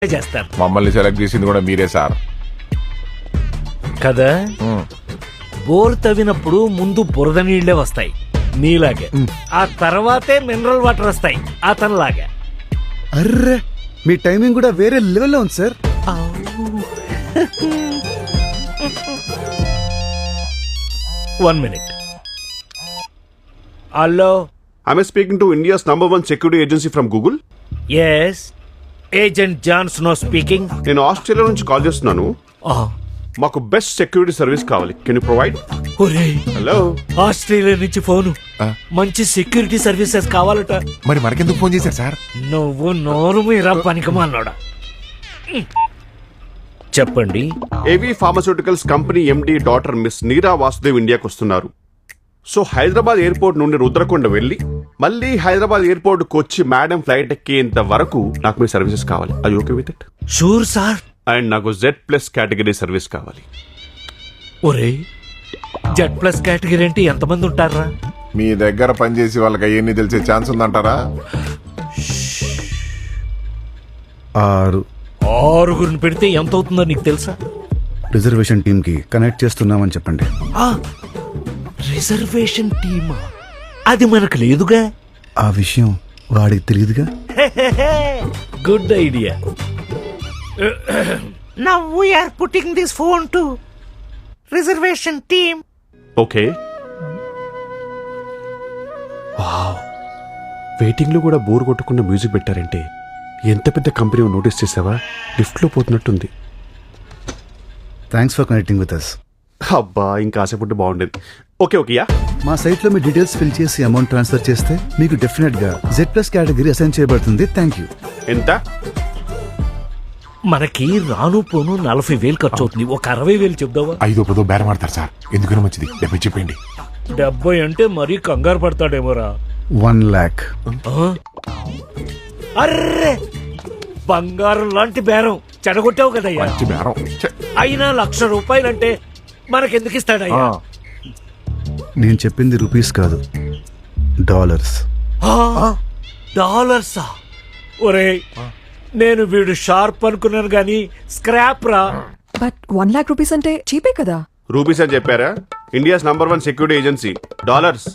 చేస్తారు. మమ్మల్ని సెలెక్ట్ చేసింది కూడా మీరే సార్ కదా. బోర్ తవ్వినప్పుడు ముందు బురద నీళ్లే వస్తాయి నీలాగే, ఆ తర్వాతే మినరల్ వాటర్ వస్తాయి అతనిలాగా. అర్రే మీ టైమింగ్ కూడా వేరే లెవెల్లో ఉంది sir. One minute. Hello, Am I speaking to India's #1 security agency from Google? Yes agent John Snow speaking. నేను ఆస్ట్రేలియా నుంచి కాల్ చేస్తున్నాను. మాకు బెస్ట్ సెక్యూరిటీ సర్వీస్ కావాలి. Can you provide? Hello, Australia నుంచి ఫోను. మంచి సెక్యూరిటీ సర్వీసెస్ కావాలట. మరి మనకెందుకు ఫోన్ చేశారు సార్? నువ్వు నోరు మీరా పనికిమాలోడా. చెప్పండి. ఏవీ pharmaceuticals company MD daughter miss నీరా వాసుదేవ్ ఇండియాకి వస్తున్నారు. సో హైదరాబాద్ ఎయిర్పోర్ట్ నుండి రుద్రకొండ వెళ్ళి మళ్ళీ హైదరాబాద్ ఎయిర్పోర్ట్ కు వచ్చి మేడం ఫ్లైట్ ఎక్కేంత వరకు నాకు మీ సర్వీసెస్ కావాలి. I okay with it? Sure sir. And నాకు Z+ కేటగిరీ సర్వీస్ కావాలి. ఒరే, Z+ కేటగిరీ అంటే ఎంతమంది ఉంటారా? మీ దగ్గర పనిచేసి వాళ్ళకి అవన్నీ తెలిసే ఛాన్స్ ఉందంటారా? 6 ఆరుగురిని పెడితే ఎంత అవుతుందో నీకు తెలుసా? రిజర్వేషన్ టీమ్ కి కనెక్ట్ చేస్తున్నామని చెప్పండి. రిజర్వేషన్ టీమా? అది మనకు లేదుగా. ఆ విషయం వాడికి తెలియదుగా. Good idea. Now we are putting this phone to reservation team. Okay. Wow, waiting లో కూడా బోర్ కొట్టకుండా మ్యూజిక్ పెట్టారంటే ఎంత పెద్ద కంపెనీ నోటీస్ చేసావా? లిఫ్ట్ లో పోతున్నట్టుంది. Thanks for connecting with us. అబ్బా, ఇంకా ఆశపడ్డ బాగుండేది. ఓకే ఓకేయా. మా సైట్ లో మీ డీటెయిల్స్ ఫిల్ చేసి అమౌంట్ ట్రాన్స్ఫర్ చేస్తే మీకు డెఫినెట్ గా Z+ కేటగిరీ అసైన్ చేయబడుతుంది. Thank you. ఎంత? మనకి రాను పోను 40,000 ఖర్చు అవుతుంది. ఒక 60,000 చెప్దావా? 5-10 బేరం ఆడతారు సార్. ఎందుకని మంచిది 70 చెప్పండి. 70 అంటే మరీ కంగారు పడతాడేమోరా. 1 lakh. అర్రే, బంగారం లాంటి బేరం చెడగొట్టావు కదయ్యా. మంచి బేరం. ఛే. అయినా ₹1,00,000 అంటే మనకెందుకు ఇస్తాడయ్యా? నేను చెప్పింది రూపీస్ కాదు, డాలర్స్. డాలర్సా? ఒరే, నేను వీడు షార్ప్ అనుకున్నాను గాని స్క్రాప్ రా. బట్ 1 lakh rupees అంటే చీపే కదా. రూపీస్ అని చెప్పారా? India's #1 security agency. Dollars.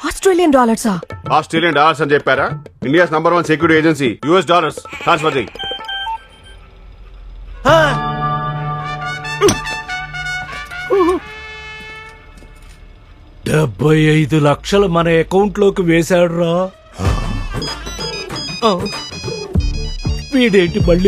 Australian డాలర్సా? ఆస్ట్రేలియన్ డాలర్స్ అని చెప్పారా? India's #1 security agency US dollars. Transfer చేయి. 75 లక్షలు మన అకౌంట్ లోకి వేశాడు రా. వీడేంటి మళ్ళీ